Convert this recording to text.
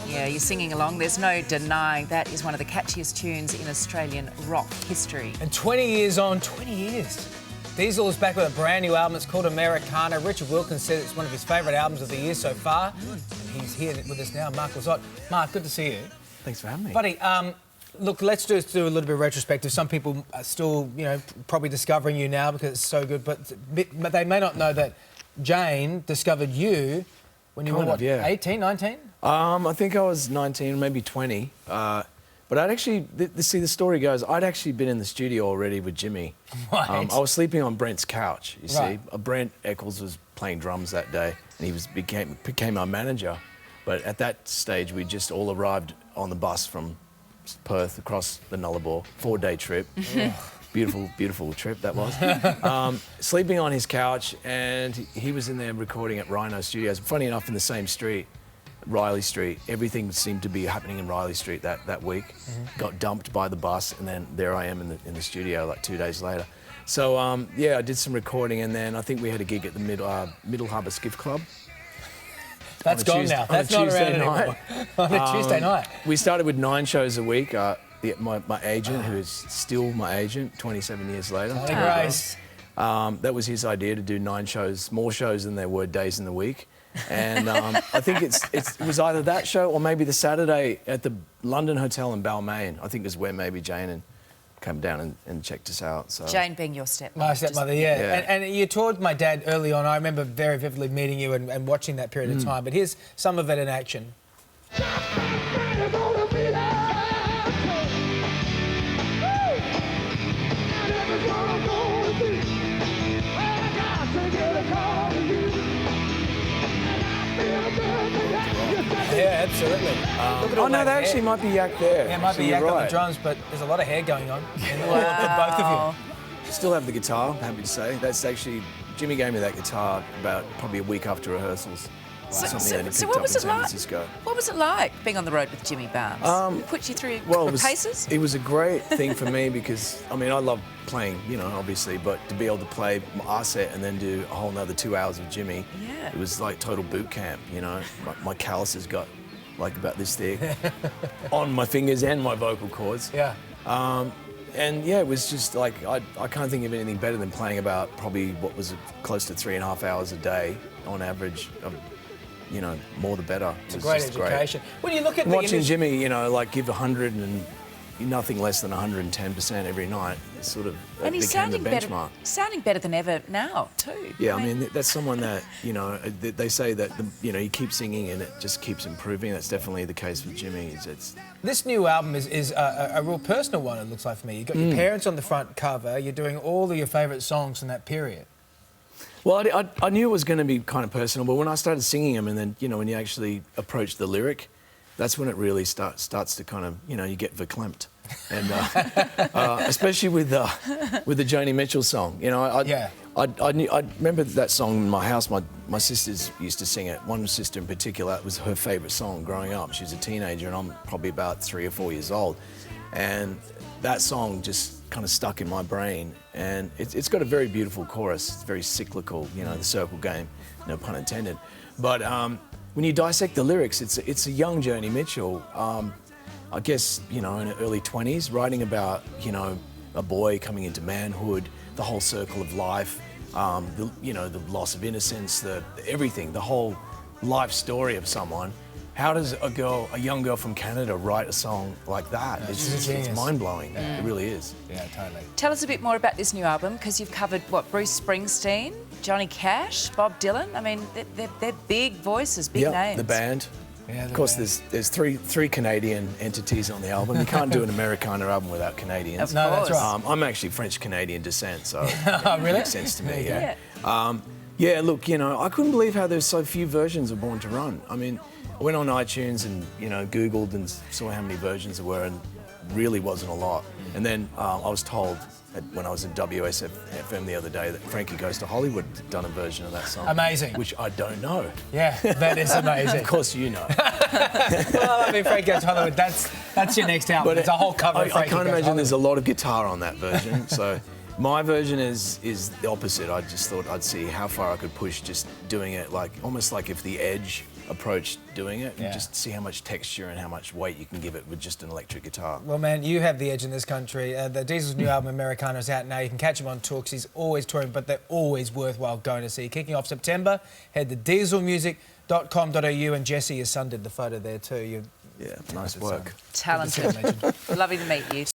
Yeah, you're singing along. There's no denying that is one of the catchiest tunes in Australian rock history. And 20 years on, 20 years. Diesel is back with a brand new album. It's called Americana. Richard Wilkins said it's one of his favourite albums of the year so far. And he's here with us now, Mark Lizotte. Mark, good to see you. Thanks for having me. Buddy, look, let's just do a little bit of retrospective. Some people are still, probably discovering you now because it's so good, but they may not know that Jane discovered you when you were, what, 18, 19? I think I was 19, maybe 20. But I'd actually, see, the story goes, I'd actually been in the studio already with Jimmy. Right. I was sleeping on Brent's couch, you Right. see. Brent Eccles was playing drums that day, and he became our manager. But at that stage, we just all arrived on the bus from Perth across the Nullarbor, 4-day trip. Beautiful, beautiful trip that was. Sleeping on his couch, and he was in there recording at Rhino Studios. Funny enough, in the same street, Riley Street. Everything seemed to be happening in Riley Street that week. Got dumped by the bus, and then there I am in the studio like 2 days later. So yeah, I did some recording, and then I think we had a gig at the Middle Harbour Skiff Club. That's gone now. That's not around anymore. On a Tuesday night. We started with 9 shows a week. My agent, who is still my agent 27 years later. Grace. That was his idea, to do 9 shows, more shows than there were days in the week. And I think it was either that show or maybe the Saturday at the London Hotel in Balmain. I think is where maybe Jane came down and checked us out. So. Jane being your stepmother. My stepmother, yeah. And you toured my dad early on. I remember very vividly meeting you and watching that period of time. But here's some of it in action. Yeah, absolutely. Oh no, that actually might be Yak there. Yeah, it might be Yak on the drums, but there's a lot of hair going on in both of you. Still have the guitar, I'm happy to say. That's actually, Jimmy gave me that guitar about probably a week after rehearsals. So what was it like? What was it like being on the road with Jimmy Barnes? Put you through paces? It was a great thing for me because, I mean, I love playing, obviously, but to be able to play our set and then do a whole nother 2 hours of Jimmy, it was like total boot camp, My calluses got like about this thick on my fingers and my vocal cords. Yeah. And yeah, it was just like, I can't think of anything better than playing about probably what was close to 3.5 hours a day on average. More the better. It's a great education. Great. When you look at watching Jimmy, like give 100 and nothing less than 110% every night, it's sort of and he's became the benchmark. Sounding better than ever now too. Yeah, I mean that's someone that they say that you keep singing and it just keeps improving. That's definitely the case with Jimmy. This new album is a real personal one. It looks like for me. You've got your parents on the front cover. You're doing all of your favourite songs from that period. Well, I knew it was going to be kind of personal, but when I started singing them, and then when you actually approach the lyric, that's when it really starts to kind of you get verklempt, and especially with the Joni Mitchell song. I remember that song in my house. My sisters used to sing it. One sister in particular, it was her favourite song growing up. She was a teenager, and I'm probably about 3 or 4 years old, and that song just kind of stuck in my brain, and it's got a very beautiful chorus. It's very cyclical, the circle game, no pun intended. But when you dissect the lyrics, it's a young Joni Mitchell, I guess in her early 20s, writing about a boy coming into manhood, the whole circle of life, the loss of innocence, everything, the whole life story of someone. How does a young girl from Canada write a song like that? It's mind-blowing. Yeah. It really is. Yeah, totally. Tell us a bit more about this new album, because you've covered, Bruce Springsteen, Johnny Cash, Bob Dylan. I mean, they're big voices, big names. The band. Yeah, of course, there's three Canadian entities on the album. You can't do an Americana album without Canadians. No, that's right. I'm actually French-Canadian descent, so really? It makes sense to me, yeah. Look, I couldn't believe how there's so few versions of Born to Run. I mean, I went on iTunes and, Googled and saw how many versions there were, and really wasn't a lot. And then I was told when I was in WSFM the other day that Frankie Goes to Hollywood had done a version of that song. Amazing. Which I don't know. Yeah, that is amazing. Of course you know. Well, I mean, Frankie Goes to Hollywood, that's your next album. But it's a whole cover of Frankie I can't Goes imagine to there's a lot of guitar on that version, so... My version is the opposite. I just thought I'd see how far I could push just doing it almost like if The Edge approach doing it, Yeah. and just see how much texture and how much weight you can give it with just an electric guitar. Well, man, you have the edge in this country. The Diesel's new album, Americana, is out now. You can catch him on tour 'cause he's always touring, but they're always worthwhile going to see. Kicking off September, head to dieselmusic.com.au, and Jesse, your son, did the photo there too. Yeah, nice work. Talented. Lovely to meet you.